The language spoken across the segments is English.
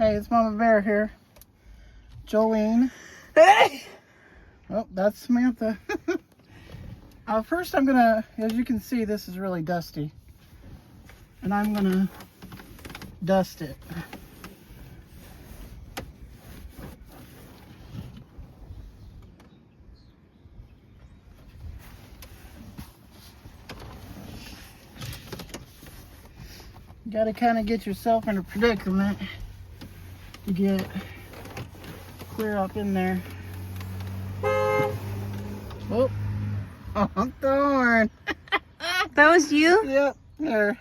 Hey, it's Mama Bear here. Jolene. Hey! Oh, that's Samantha. First I'm gonna, as you can see, this is really dusty. And I'm gonna dust it. You gotta kind of get yourself in a predicament to get clear up in there. Oh, honk the horn. That was you? Yep, there.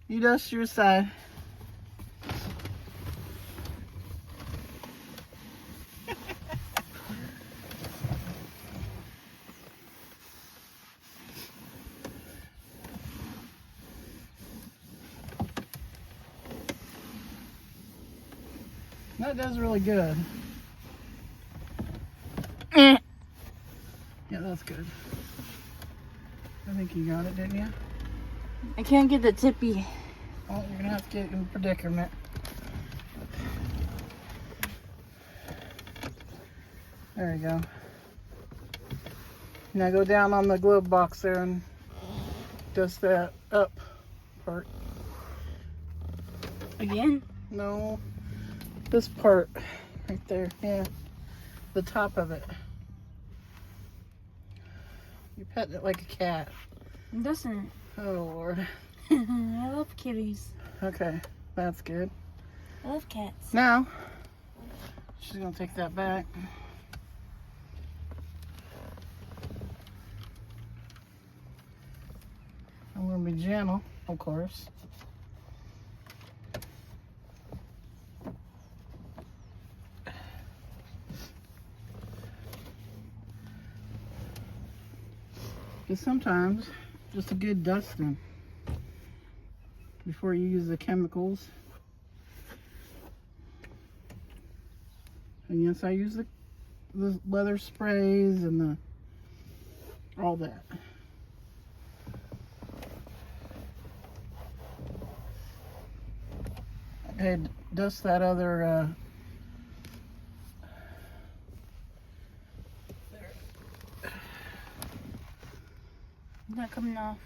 You dust your side. That does really good. Yeah, that's good. I think you got it, didn't you? I can't get the tippy. Oh, you're gonna have to get in a predicament. There you go. Now go down on the glove box there and dust that up part. Again? No, this part right there. Yeah, the top of it. You're petting it like a cat. It doesn't. Oh Lord. I love kitties. Okay, that's good. I love cats. Now, she's gonna take that back. I'm gonna be gentle, of course. Because sometimes, just a good dusting before you use the chemicals. And yes, I use the leather sprays and all that. Okay, dust that other It's not coming off.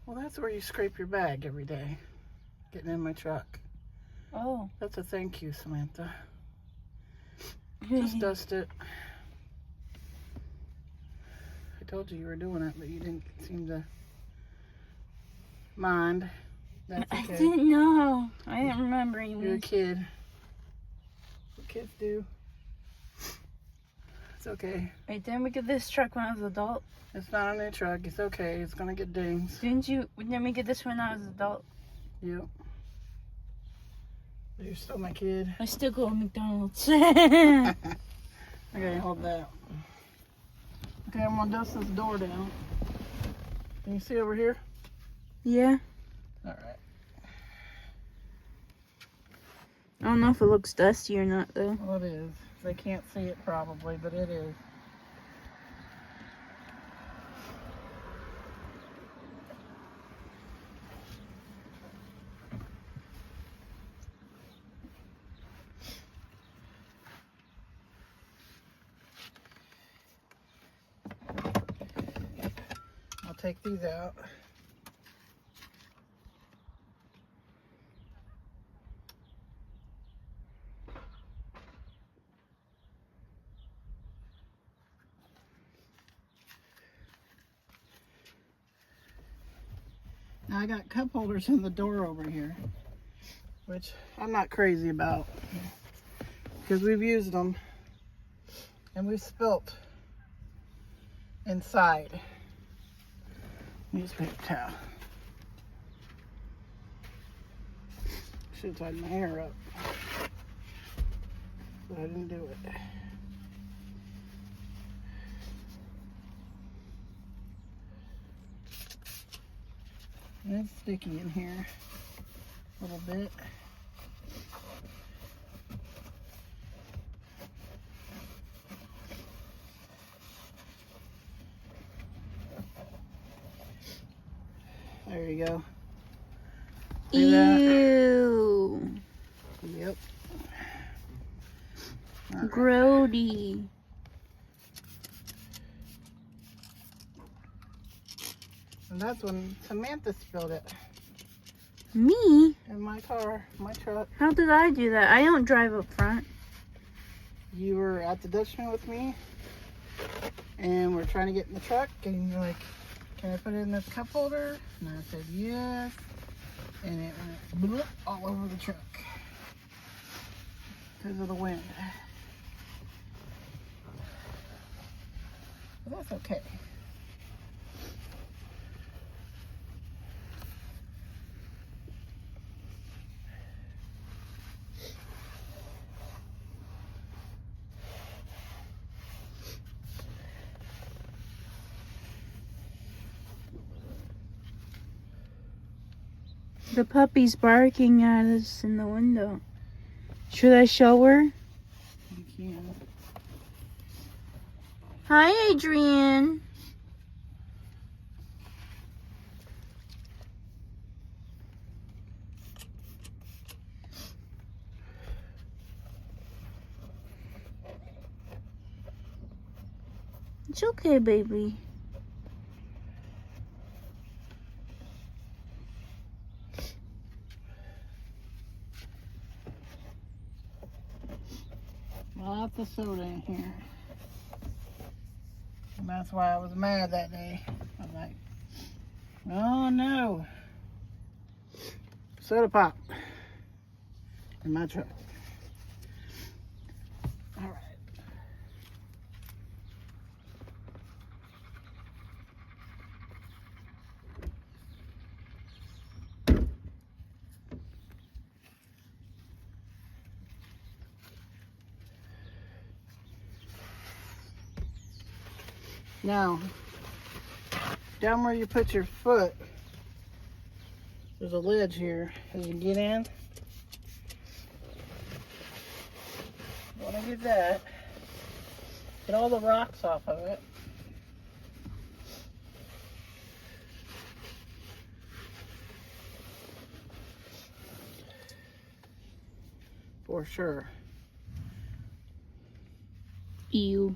well, that's where you scrape your bag every day. Getting in my truck. Oh. That's a thank you, Samantha. Just dust it. I told you were doing it, but you didn't seem to mind. That's okay. I didn't know. I didn't remember You're a even. kid. What kids do. It's okay. Wait, didn't we get this truck when I was an adult? It's not a new truck. It's okay. It's gonna get dings. Didn't we get this when I was an adult? Yep. You're still my kid. I still go to McDonald's. Okay, hold that. Okay, I'm gonna dust this door down. Can you see over here? Yeah. Alright. I don't know if it looks dusty or not, though. Well, it is. They can't see it probably, but it is. I'll take these out. Now I got cup holders in the door over here, which I'm not crazy about because we've used them and we've spilt inside. Newspaper towel. Should have tied my hair up, but I didn't do it. And it's sticky in here a little bit. There you go. See that? Ew. You All right. Grody. And that's when Samantha spilled it Me? in my car, my truck. How did I do that? I don't drive up front. You were at the Dutchman with me, and we're trying to get in the truck, and you're like, can I put it in this cup holder? And I said yes, and it went bloop all over the truck because of the wind. But that's okay. The puppy's barking at us in the window. Should I show her? You can. Hi, Adrian. It's okay, baby. Lots of soda in here. And that's why I was mad that day. I was like, oh no. Soda pop in my truck. All right. Now, down where you put your foot, there's a ledge here as you get in. You want to get that. Get all the rocks off of it. For sure. Ew.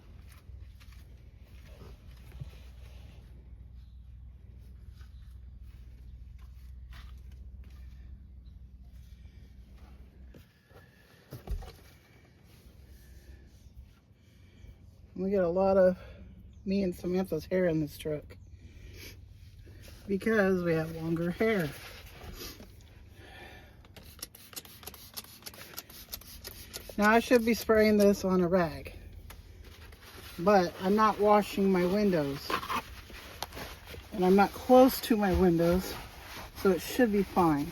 We get a lot of me and Samantha's hair in this truck because we have longer hair. Now I should be spraying this on a rag, but I'm not washing my windows and I'm not close to my windows, so it should be fine.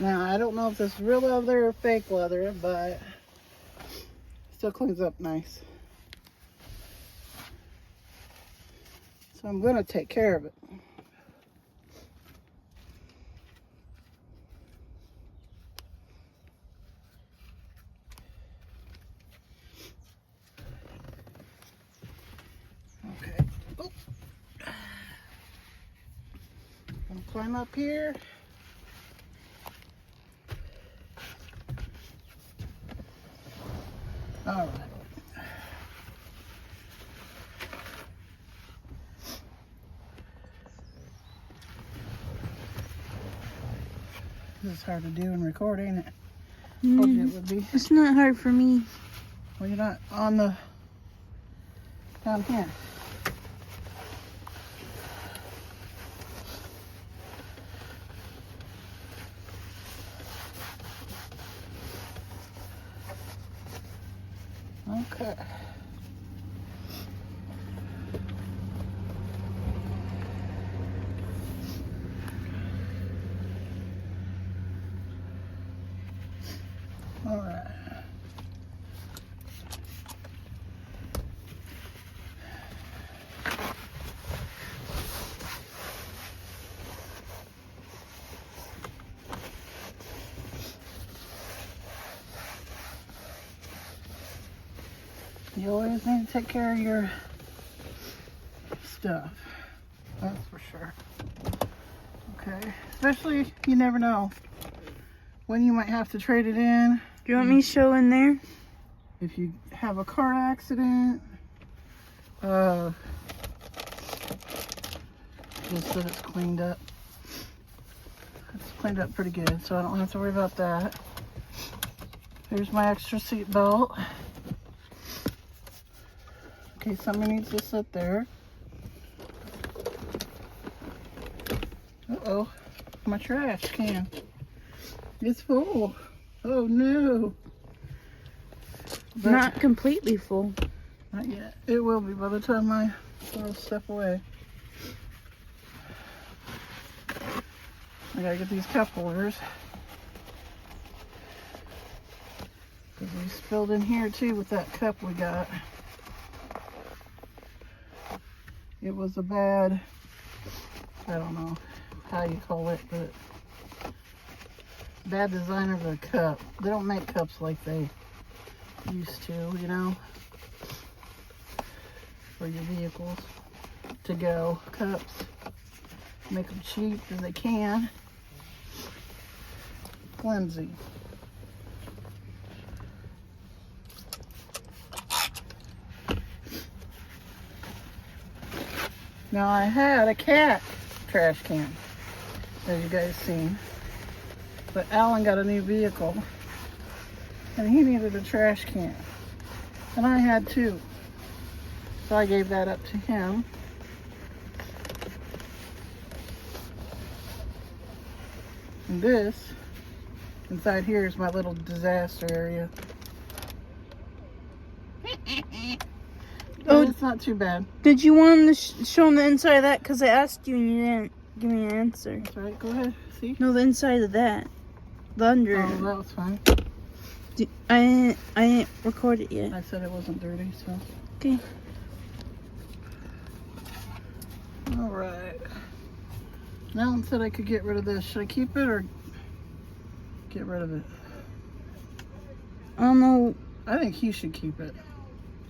Now, I don't know if this is real leather or fake leather, but it still cleans up nice. So I'm going to take care of it. Okay. Oh. Gonna climb up here. All right. This is hard to do and record, ain't it? Told you it would be. It's not hard for me. Well, you're not on the down here. Okay. All right. You always need to take care of your stuff. That's for sure. Okay. Especially, you never know when you might have to trade it in. Do you want me to show in there? If you have a car accident. Just that it's cleaned up. It's cleaned up pretty good, so I don't have to worry about that. Here's my extra seat belt. Okay, somebody needs to sit there. Uh-oh, my trash can. It's full. Oh no. But Not completely full. not yet. It will be by the time I throw stuff away. I gotta get these cup holders. Because we spilled in here too with that cup we got. It was a bad, I don't know how you call it, but bad design of a cup. They don't make cups like they used to, you know, for your vehicles to go cups. Make them cheap as they can. Flimsy. Now I had a cat trash can, as you guys seen, but Alan got a new vehicle and he needed a trash can, and I had two, so I gave that up to him. And this inside here is my little disaster area. Oh, it's not too bad. Did you want to show them the inside of that? Because I asked you and you didn't give me an answer. That's right, go ahead. See? No, the inside of that. The under. Oh, that was fine. I didn't record it yet. I said it wasn't dirty, so. Okay. Alright. Now Alan said I could get rid of this. Should I keep it or get rid of it? I don't know I think he should keep it.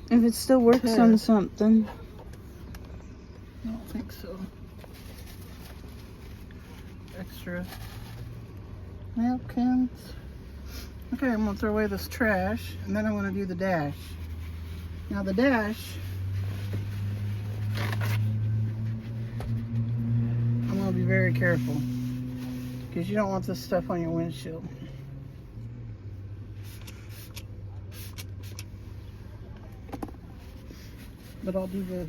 if it still works on something. I don't think so. Extra napkins. Okay, I'm gonna throw away this trash and then I'm gonna do the dash. Now the dash, I'm gonna be very careful because you don't want this stuff on your windshield. But I'll do the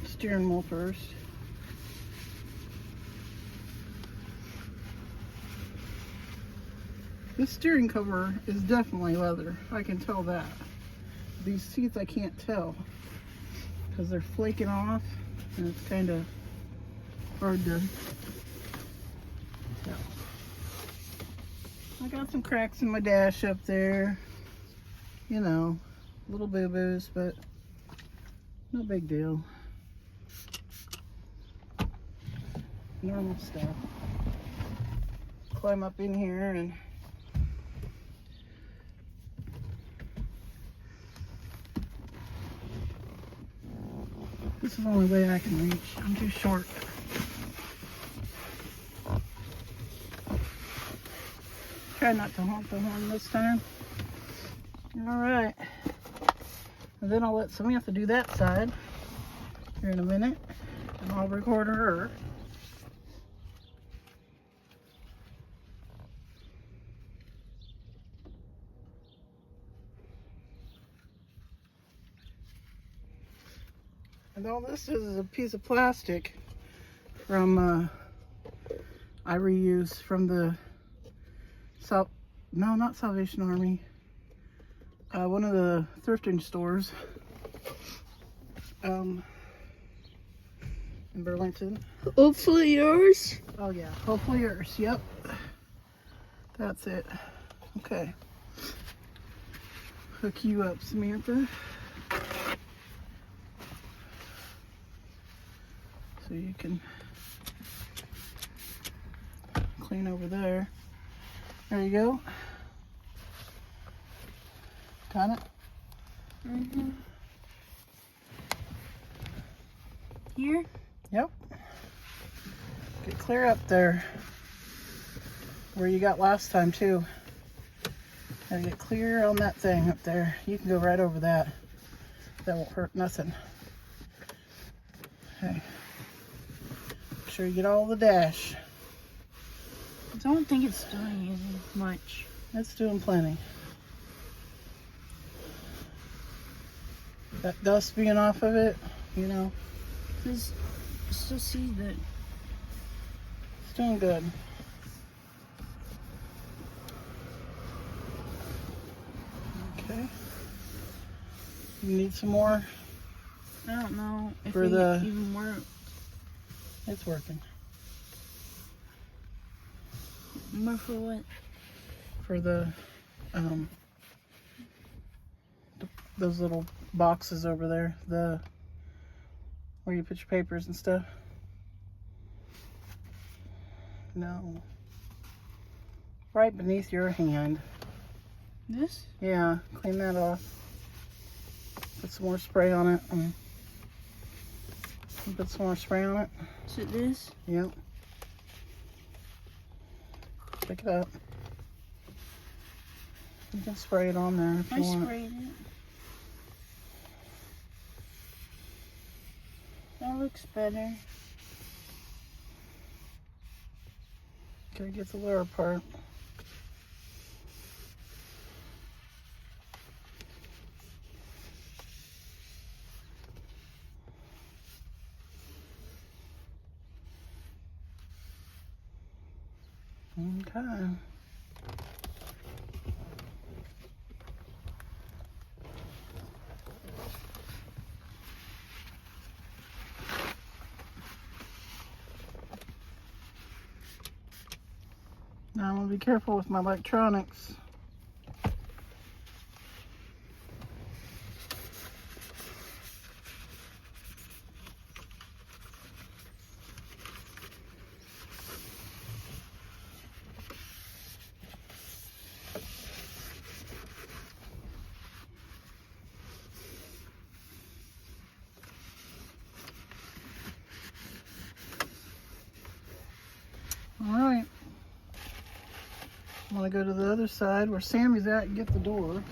steering wheel first. This steering cover is definitely leather. I can tell that. These seats I can't tell because they're flaking off and it's kind of hard to tell. I got some cracks in my dash up there. You know, little boo-boos, but no big deal. Normal stuff. Climb up in here and this is the only way I can reach. I'm too short. Try not to honk the horn this time. Alright. And then I'll let somebody have to do that side here in a minute. And I'll record her. And all this is a piece of plastic from, I reused from the, no, not Salvation Army, one of the thrifting stores in Burlington. Hopefully yours. Oh yeah, hopefully yours, yep. That's it. Okay. Hook you up, Samantha. So you can clean over there. There you go. Got it? Mm-hmm. Here? Yep. Get clear up there where you got last time too. Gotta get clear on that thing up there. You can go right over that. That won't hurt nothing. Okay. Make sure you get all the dash. I don't think it's doing as much. It's doing plenty. That dust being off of it, you know. This still see that. It's doing good. Okay. You need some more? I don't know if For it the- even works. It's working. More for what? For those little boxes over there, where you put your papers and stuff. No. Right beneath your hand. This? Yeah, clean that off. Put some more spray on it. Put some more spray on it. Is it this? Yep. Pick it up. You can spray it on there if I you want. sprayed it. That looks better. Gotta get the lower part. Okay. Now I'm gonna be careful with my electronics. All right. I'm gonna go to the other side where Sammy's at and get the door.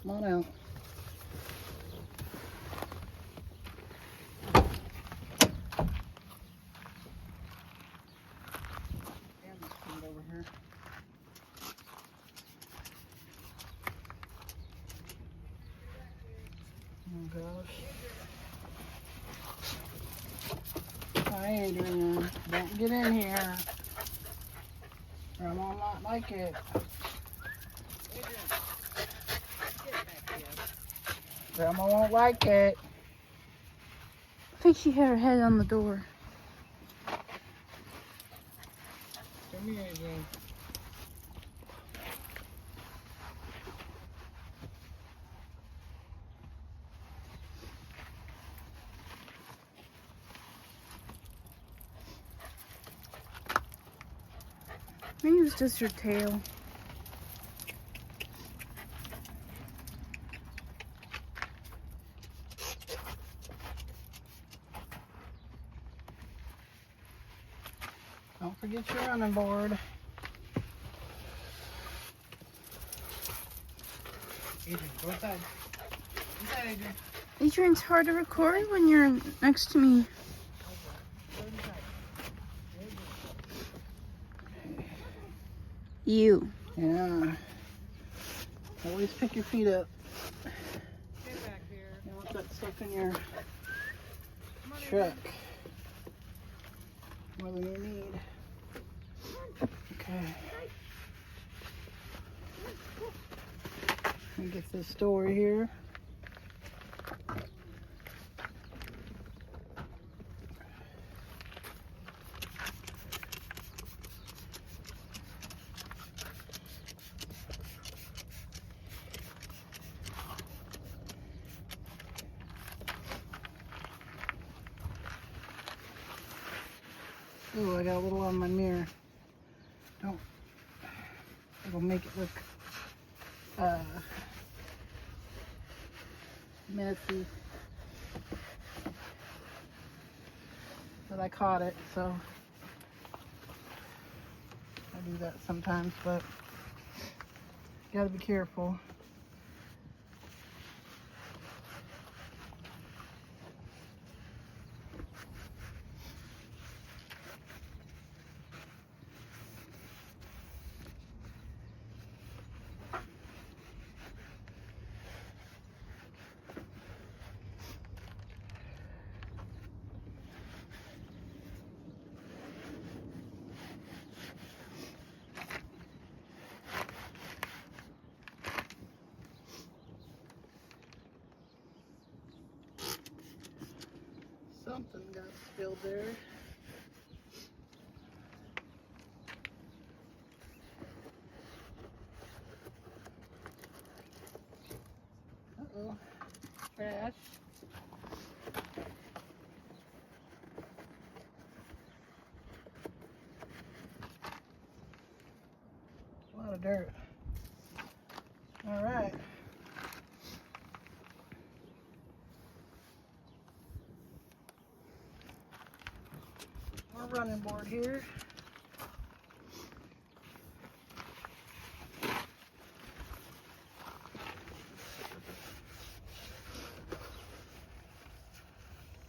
Come on out. Over here. Oh gosh. Hi Adrian, don't get in here. Grandma will not like it. Adrian, get back here. Grandma won't like it. I think she had her head on the door. Come here, Adrian. Maybe it was just her tail. Don't forget your running board. Adrian, go inside. Inside, Adrian. Adrian's hard to record when you're next to me. Go inside. You. Yeah. Always pick your feet up. Get back here. You want that stuff in your truck more than you need. Okay. Let me get this door here. Ooh, I got a little on my mirror. Don't. It'll make it look messy. But I caught it, so I do that sometimes, but gotta be careful. Something got spilled there. Uh-oh. Trash. A lot of dirt. All right. Our running board here.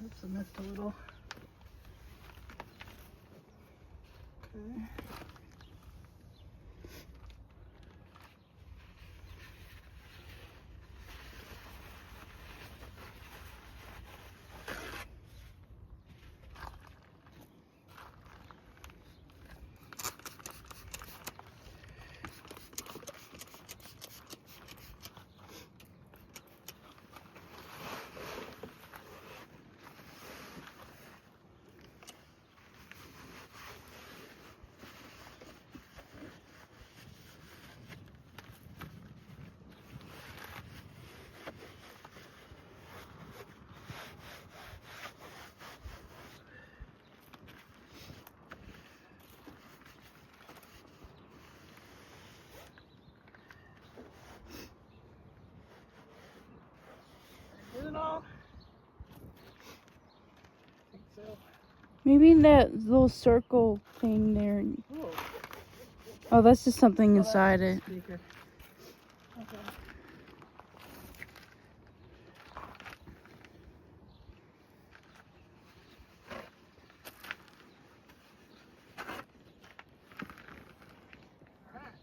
Oops, I missed a little. Okay. Did it all? I think so. Maybe that little circle thing there. Ooh. Oh, that's just something Oh, that's inside the it. speaker. Okay. Alright.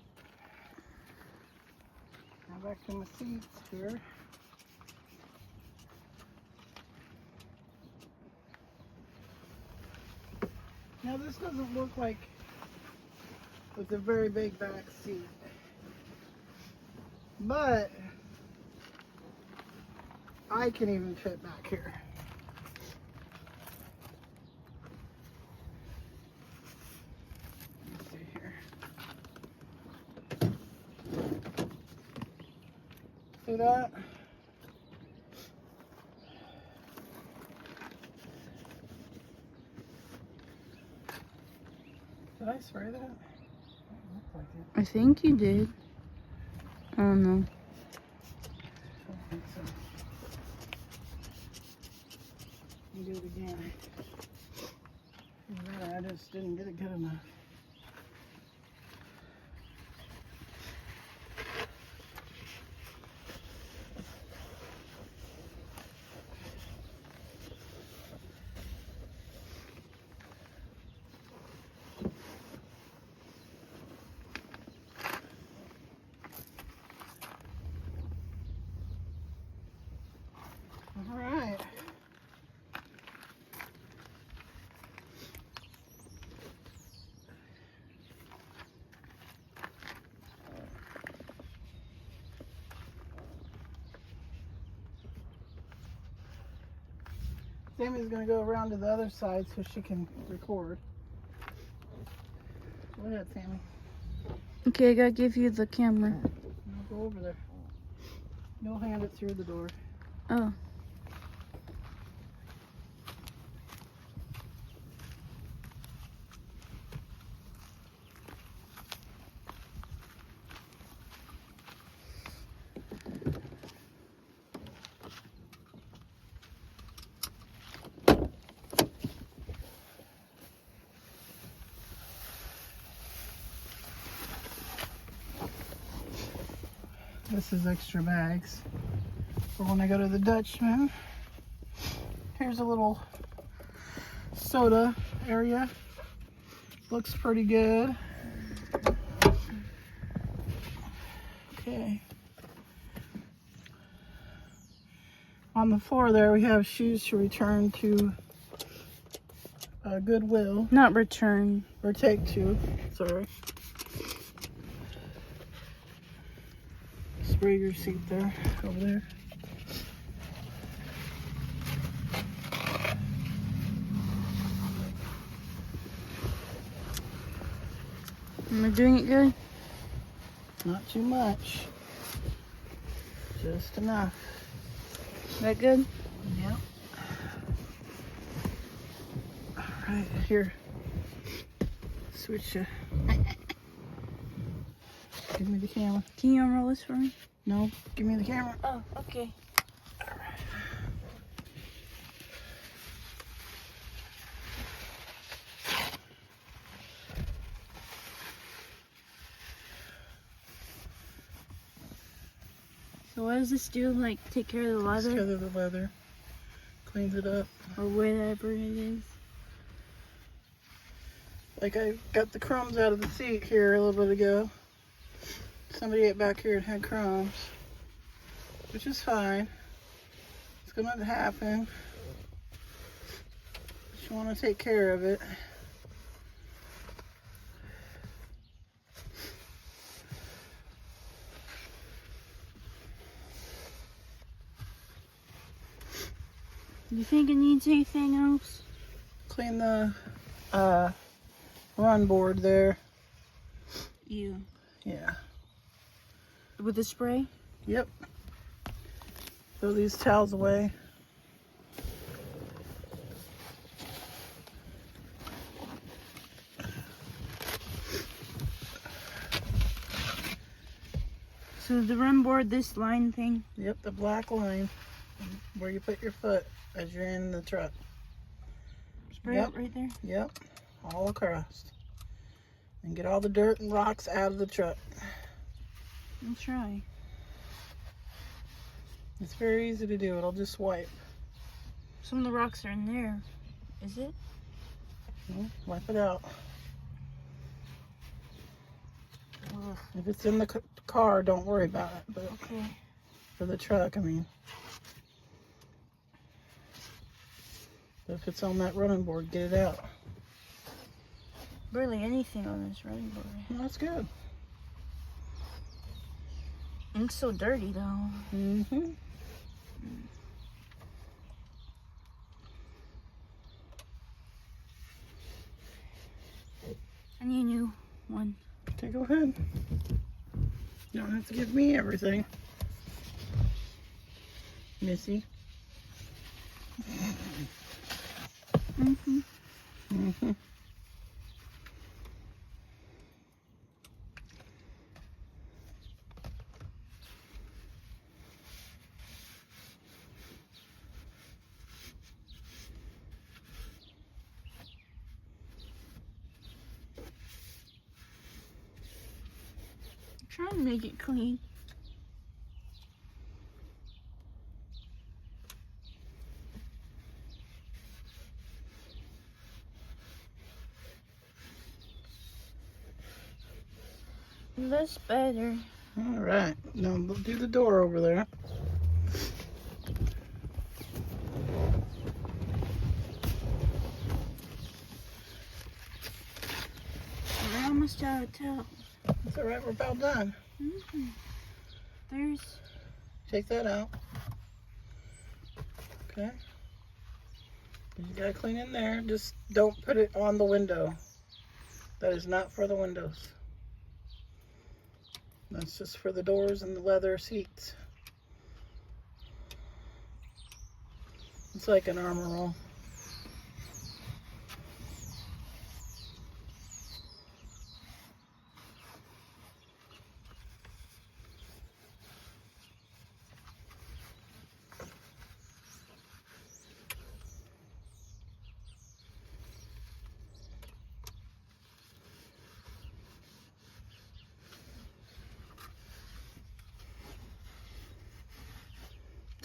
Now back to my seats here. Now this doesn't look like it's a very big back seat, but I can even fit back here. Let's see here. See that? Did I spray that? Doesn't look like it. I think you did. I don't know. I don't think so. Let me do it again. Either that or I just didn't get it good enough. All right. Sammy's gonna go around to the other side so she can record. Go ahead, Sammy. Okay, I gotta give you the camera. I'll go over there. You'll hand it through the door. Oh. This is extra bags for when I go to the Dutchman. Here's a little soda area. Looks pretty good. Okay. On the floor there, we have shoes to return to Goodwill. Not return. Or take to. Sorry. Spray your seat there, over there. Am I doing it good? Not too much. Just enough. That good? Yep. Alright, here. Switch you. Give me the camera. Can you unroll this for me? No, give me the camera. Oh, okay. Alright. So what does this do? Like take care of the leather? Tether the leather. Cleans it up. Or whatever it is? Like I got the crumbs out of the seat here a little bit ago. Somebody ate back here and had crumbs. Which is fine. It's gonna happen. But you wanna take care of it. Do you think it needs anything else? Clean the run board there. You. Yeah. With the spray? Yep. Throw these towels away. So the run board, this line thing? Yep, the black line where you put your foot as you're in the truck. Spray Yep. it right there? Yep, all across. And get all the dirt and rocks out of the truck. I'll try. It's very easy to do. It'll just wipe. Some of the rocks are in there. Is it? Wipe it out. Ugh. If it's in the car, don't worry about it. But Okay. for the truck, I mean. But if it's on that running board, get it out. Barely anything on this running board. Well, that's good. And it's so dirty though. Mm-hmm. I need a new one. Okay, go ahead. You don't have to give me everything, Missy. Mm-hmm. Mm-hmm. Try and make it clean. That's better. All right. Now we'll do the door over there. We're almost out of towel. That's all right. We're about done. Mm-hmm. There's. Take that out. Okay. You gotta clean in there. Just don't put it on the window. That is not for the windows. That's just for the doors and the leather seats. It's like an armor roll.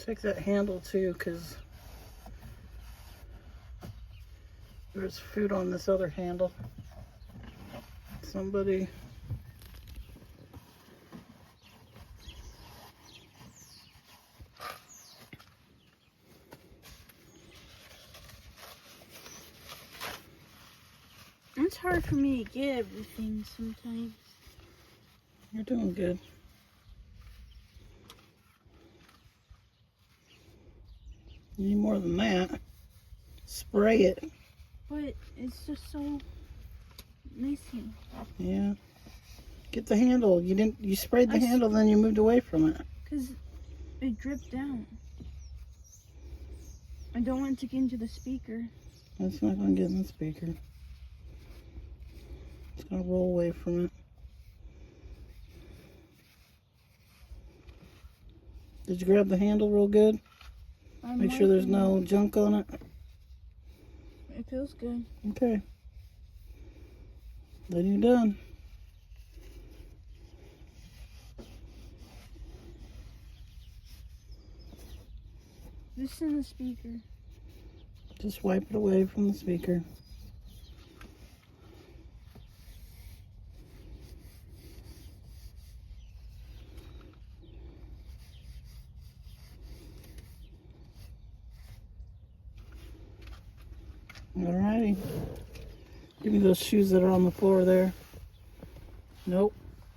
Take that handle too, because there's food on this other handle. Somebody. It's hard for me to get everything sometimes. You're doing good. You need more than that. Spray it. But it's just so messy. Yeah. Get the handle. You sprayed the I handle, then you moved away from it. Because it dripped down. I don't want it to get into the speaker. That's not going to get in the speaker. It's going to roll away from it. Did you grab the handle real good? Make sure there's no junk on it. It feels good. Okay. Then you're done. This in the speaker. Just wipe it away from the speaker. Alrighty. Give me those shoes that are on the floor there. Nope.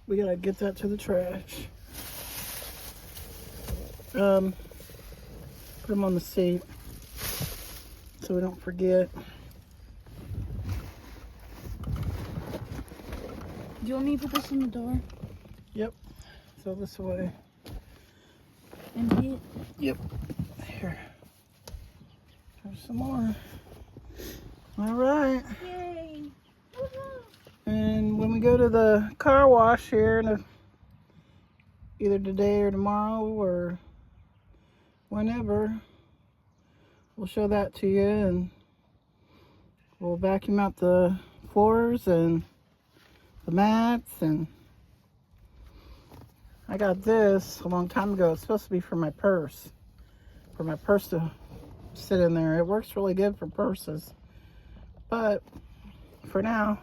We gotta get that to the trash. Put them on the seat so we don't forget. Do you want me to put this in the door? Yep. Throw this away. Empty it? Yep. Here. There's some more. All right. Yay! And when we go to the car wash here, either today or tomorrow or whenever, we'll show that to you, and we'll vacuum out the floors and the mats. And I got this a long time ago. It's supposed to be for my purse to sit in there. It works really good for purses, but for now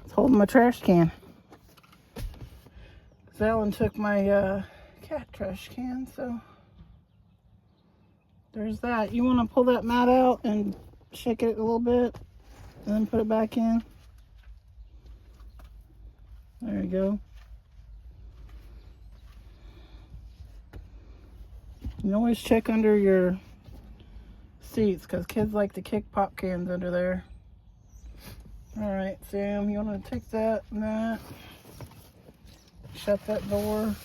it's holding my trash can. Alan took my cat trash can, so there's that. You want to pull that mat out and shake it a little bit and then put it back in. There you go. You always check under your seats because kids like to kick pop cans under there. Alright, Sam, you want to take that and that? Shut that door.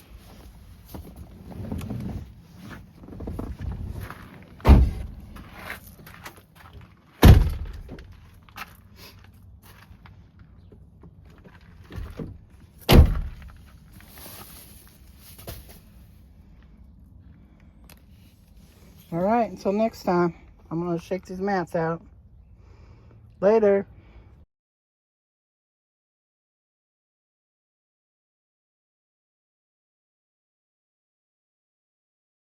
Alright, until next time, I'm going to shake these mats out. Later.